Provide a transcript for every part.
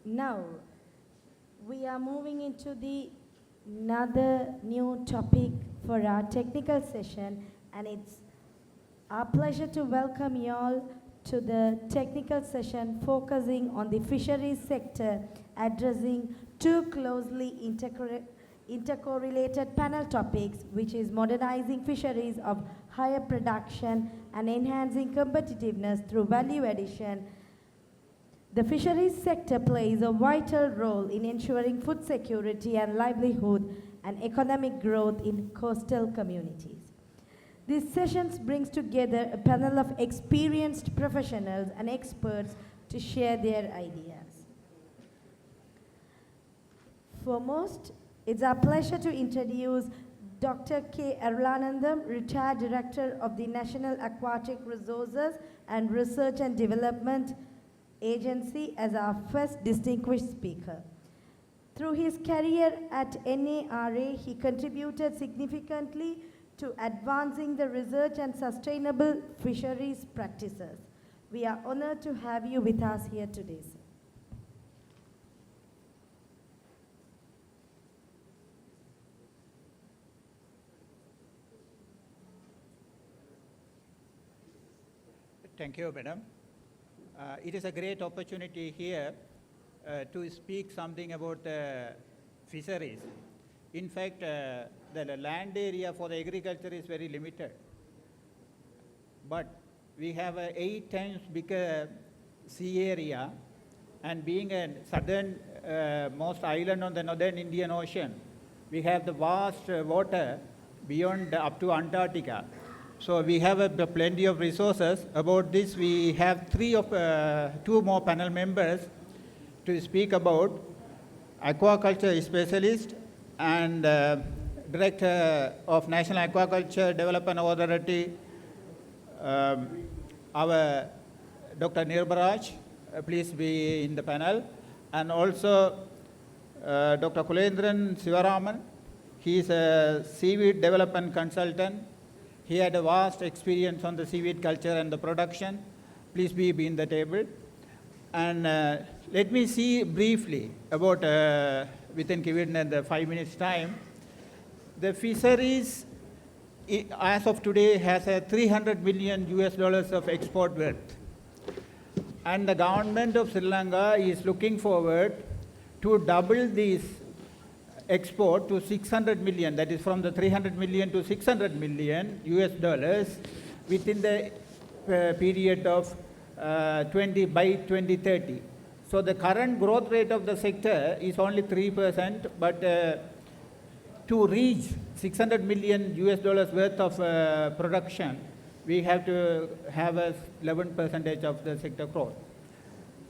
Now, we are moving into the another new topic for our technical session, and it's our pleasure to welcome you all to the technical session focusing on the fisheries sector, addressing two closely intercorrelated panel topics, which is modernizing fisheries of higher production and enhancing competitiveness through value addition. The fisheries sector plays a vital role in ensuring food security and livelihood and economic growth in coastal communities. These sessions brings together a panel of experienced professionals and experts to share their ideas. Foremost, it's our pleasure to introduce Dr. K. Arulananthan, retired Director of the National Aquatic Resources and Research and Development Agency, as our first distinguished speaker. Through his career at NARA, he contributed significantly to advancing the research and sustainable fisheries practices. We are honored to have you with us here today, sir. Thank you, madam. It is a great opportunity here to speak something about fisheries. In fact, the land area for the agriculture is very limited. But we have 8 times bigger sea area, and being a southern most island on the northern Indian Ocean, we have the vast water beyond up to Antarctica. So we have plenty of resources. About this, we have two more panel members to speak about: aquaculture specialist and Director of National Aquaculture Development Authority, our Dr. Nubraj, please be in the panel, and also Dr. Kendran Shivaram. He is a seaweed development consultant. He had a vast experience on the seaweed culture and the production. Please be in the table. And let me see briefly about, within given the 5 minutes time, the fisheries, as of today, has a $300 million of export worth. And the government of Sri Lanka is looking forward to double this export to 600 million, that is from the 300 million to 600 million within the period of 2030. So the current growth rate of the sector is only 3%, but to reach 600 million worth of production, we have to have a 11% of the sector growth.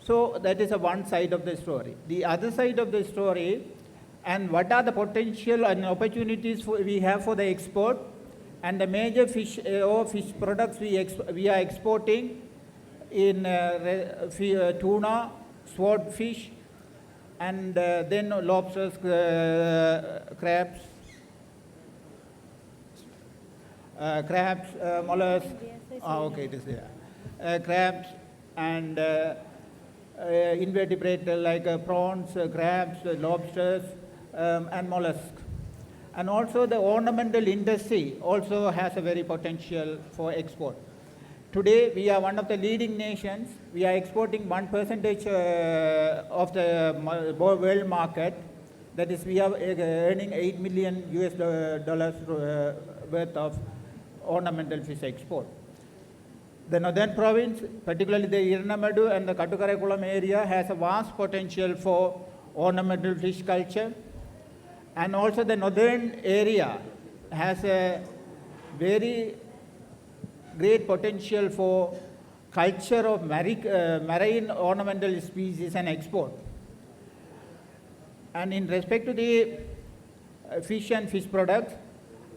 So that is one side of the story. The other side of the story, and what are the potential and opportunities we have for the export, and the major fish products we are exporting in tuna, swordfish, and then lobsters, crabs, mollusks. Okay, it is there. Crabs and invertebrate like prawns, crabs, lobsters, and mollusks. And also the ornamental industry also has a very potential for export. Today we are one of the leading nations. We are exporting 1% of the world market. That is, we are earning $8 million worth of ornamental fish export. The northern province, particularly the Irnamadu and the Katukaraikulam area, has a vast potential for ornamental fish culture. And also the northern area has a very great potential for culture of marine ornamental species and export. And in respect to the fish and fish products,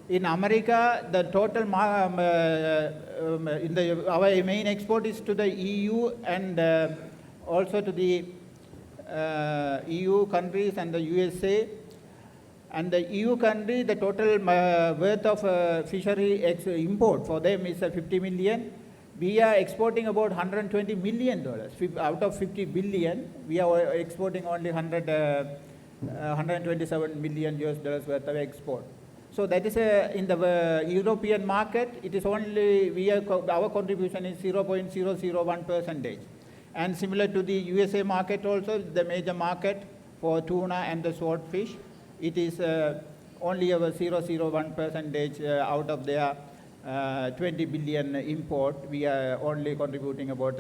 in America, the total our main export is to the EU and also to the EU countries and the USA. And the EU country, the total worth of fishery import for them is 50 million. we are exporting about $120 million. Out of 50 billion, we are exporting only 127 million US dollars worth of export. So that is in the European market, it is only, our contribution is 0.001%. And similar to the USA market also, the major market for tuna and the swordfish, it is only over 0.001% out of their 20 billion import. We are only contributing about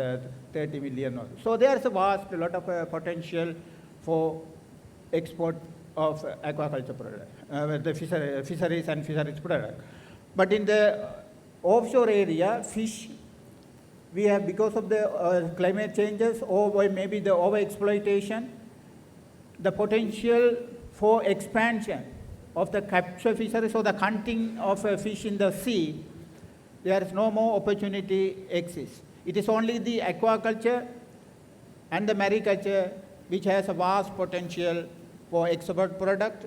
30 million. So there's a lot of potential for export of aquaculture product, the fisheries and fisheries product. But in the offshore area, fish, we have, because of the climate changes or maybe the overexploitation, the potential for expansion of the capture fisheries or the hunting of fish in the sea, there is no more opportunity exists. It is only the aquaculture and the mariculture which has a vast potential for export product,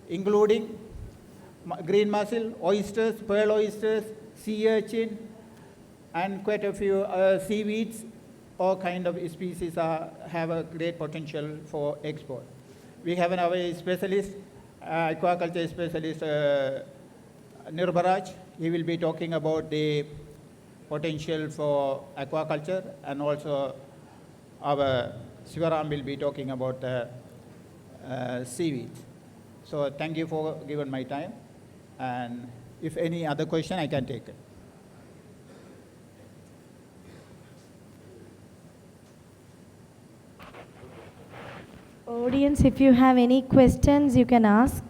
including green mussel, oysters, pearl oysters, sea urchin, and quite a few seaweeds. All kind of species have a great potential for export. We have our specialist, aquaculture specialist, Nubraj. He will be talking about the potential for aquaculture, and also our Shivaram will be talking about seaweed. So thank you for giving my time, and if any other question, I can take it. Audience, if you have any questions, you can ask.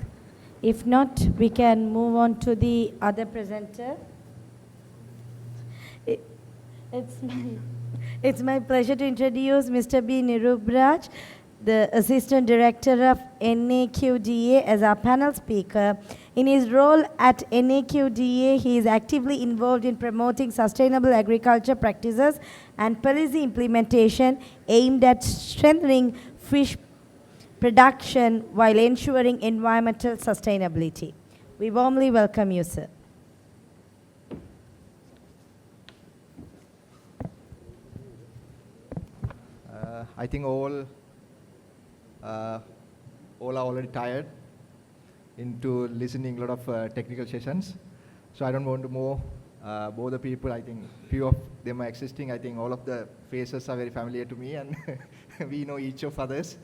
If not, we can move on to the other presenter. It's my pleasure to introduce Mr. B. Nubraj, the Assistant Director of NAQDA, as our panel speaker. In his role at NAQDA, he is actively involved in promoting sustainable agriculture practices and policy implementation aimed at strengthening fish production while ensuring environmental sustainability. We warmly welcome you, sir. I think all are already tired into listening a lot of technical sessions. So I don't want to bore the people. I think few of them are existing. I think all of the faces are very familiar to me, and we know each of others.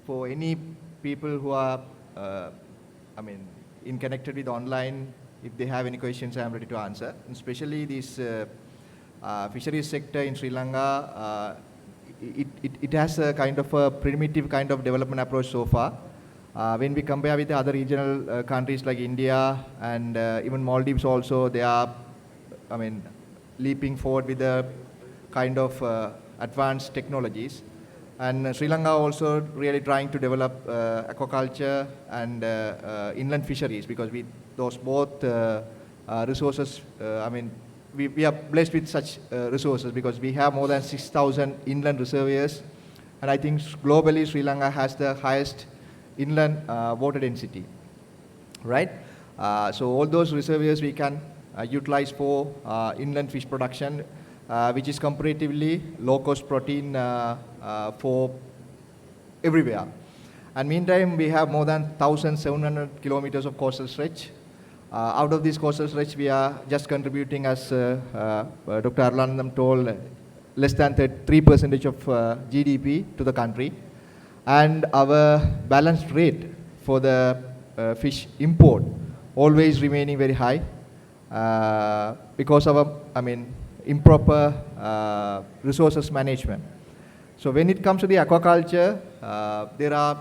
For any people who are, in connected with online, if they have any questions, I am ready to answer. And especially this fisheries sector in Sri Lanka, it has a kind of a primitive kind of development approach so far. When we compare with the other regional countries like India and even Maldives also, they are, leaping forward with the kind of advanced technologies. And Sri Lanka also really trying to develop aquaculture and inland fisheries, because with those both resources, we are blessed with such resources, because we have more than 6,000 inland reservoirs, and I think globally Sri Lanka has the highest inland water density, right? So all those reservoirs we can utilize for inland fish production, which is comparatively low-cost protein for everywhere. And meantime, we have more than 1,700 kilometers of coastal stretch. Out of this coastal stretch, we are just contributing, as Dr. Arulananthan told, less than 3% of GDP to the country. And our balanced rate for the fish import always remaining very high because of improper resources management. So when it comes to the aquaculture, there are,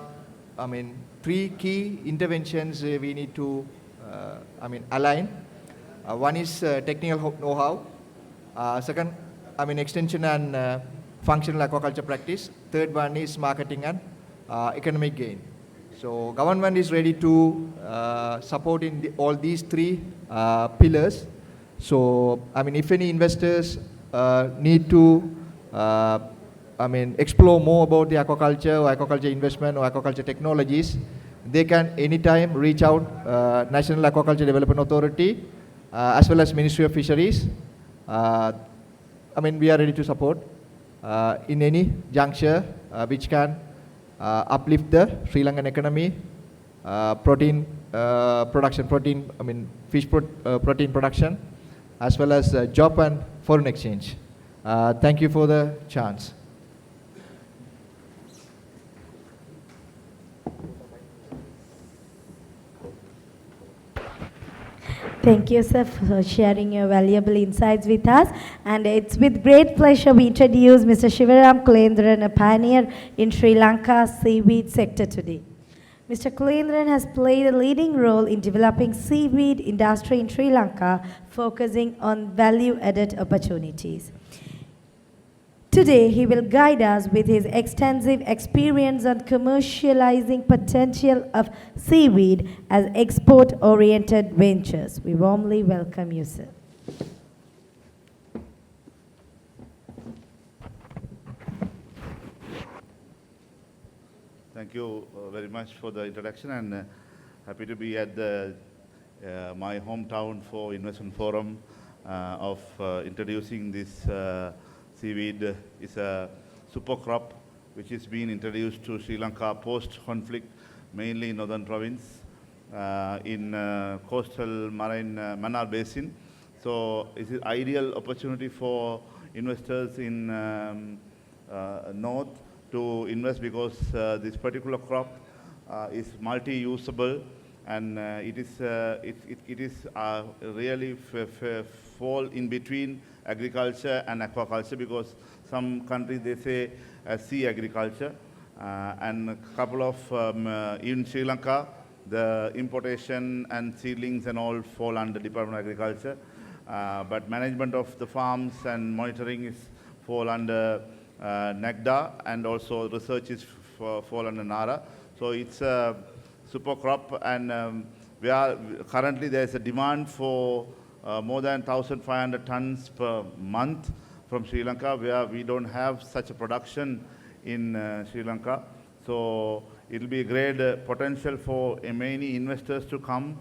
three key interventions we need to, align. One is technical know-how. Second, extension and functional aquaculture practice. Third one is marketing and economic gain. So government is ready to support in all these three pillars. So, if any investors need to, explore more about the aquaculture or aquaculture investment or aquaculture technologies, they can anytime reach out National Aquaculture Development Authority as well as Ministry of Fisheries. I mean, we are ready to support in any juncture which can uplift the Sri Lankan economy, protein production, fish protein production, as well as job and foreign exchange. Thank you for the chance. Thank you, sir, for sharing your valuable insights with us. And it's with great pleasure we introduce Mr. Shivaram Kendran, a pioneer in Sri Lanka's seaweed sector today. Mr. Kendran has played a leading role in developing seaweed industry in Sri Lanka, focusing on value-added opportunities. Today, he will guide us with his extensive experience on commercializing potential of seaweed as export-oriented ventures. We warmly welcome you, sir. Thank you very much for the introduction, and happy to be at my hometown for investment forum of introducing this seaweed. Is a super crop which is being introduced to Sri Lanka post-conflict, mainly in northern province, in coastal marine Mannar Basin. So it's an ideal opportunity for investors in north to invest, because this particular crop is multi-usable, and it is really fall in between agriculture and aquaculture, because some countries they say sea agriculture, and a couple of in Sri Lanka the importation and seedlings and all fall under Department of Agriculture, but management of the farms and monitoring is fall under NAQDA, and also research is fall under NARA. So it's a super crop, and currently there is a demand for more than 1,500 tons per month from Sri Lanka, where we don't have such a production in Sri Lanka. So it will be a great potential for many investors to come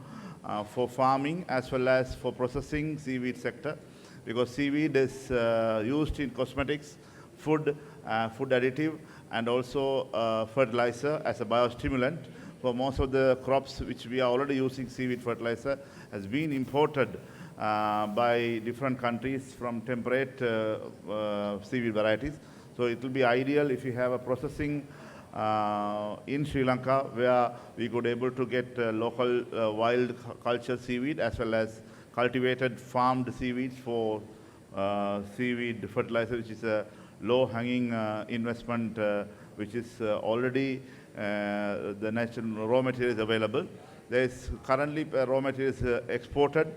for farming as well as for processing seaweed sector, because seaweed is used in cosmetics, food additive, and also fertilizer as a biostimulant. For most of the crops which we are already using, seaweed fertilizer has been imported by different countries from temperate seaweed varieties. So it will be ideal if you have a processing in Sri Lanka, where we could able to get local wild culture seaweed as well as cultivated farmed seaweeds for seaweed fertilizer, which is a low-hanging investment, which is already the natural raw material is available. There is currently raw materials exported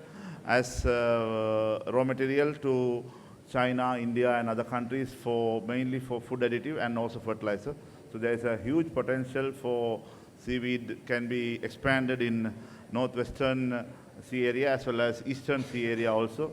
as raw material to China, India, and other countries for mainly for food additive and also fertilizer. So there is a huge potential for seaweed can be expanded in northwestern sea area as well as eastern sea area also.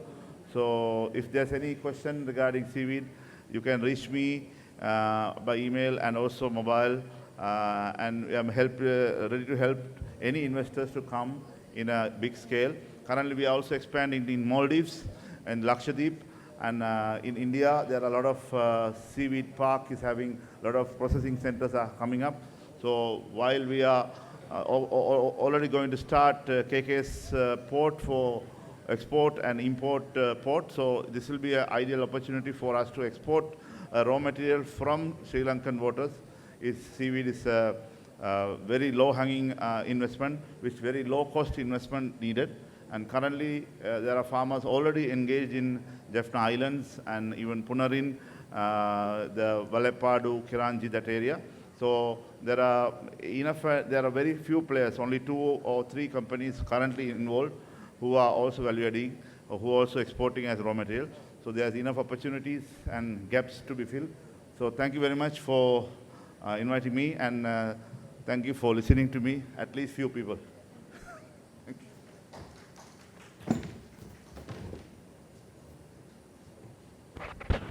So if there's any question regarding seaweed, you can reach me by email and also mobile, and I'm ready to help any investors to come in a big scale. Currently, we are also expanding in Maldives and Lakshadweep, and in India, there are a lot of seaweed park is having a lot of processing centers are coming up. So while we are already going to start KK's port for export and import port, so this will be an ideal opportunity for us to export raw material from Sri Lankan waters. Seaweed is a very low-hanging investment, which very low-cost investment needed. And currently, there are farmers already engaged in Jaffna Islands and even Punarin, the Valepadu, Kiranji, that area. So there are very few players, only 2 or 3 companies currently involved who are also value-adding, or who are also exporting as raw material. So there's enough opportunities and gaps to be filled. So thank you very much for inviting me, and thank you for listening to me, at least few people.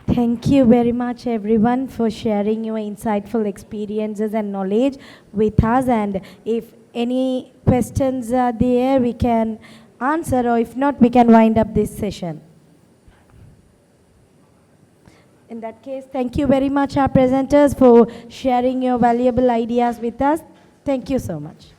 Thank you very much, everyone, for sharing your insightful experiences and knowledge with us. And if any questions are there, we can answer, or if not, we can wind up this session. In that case, thank you very much, our presenters, for sharing your valuable ideas with us. Thank you so much.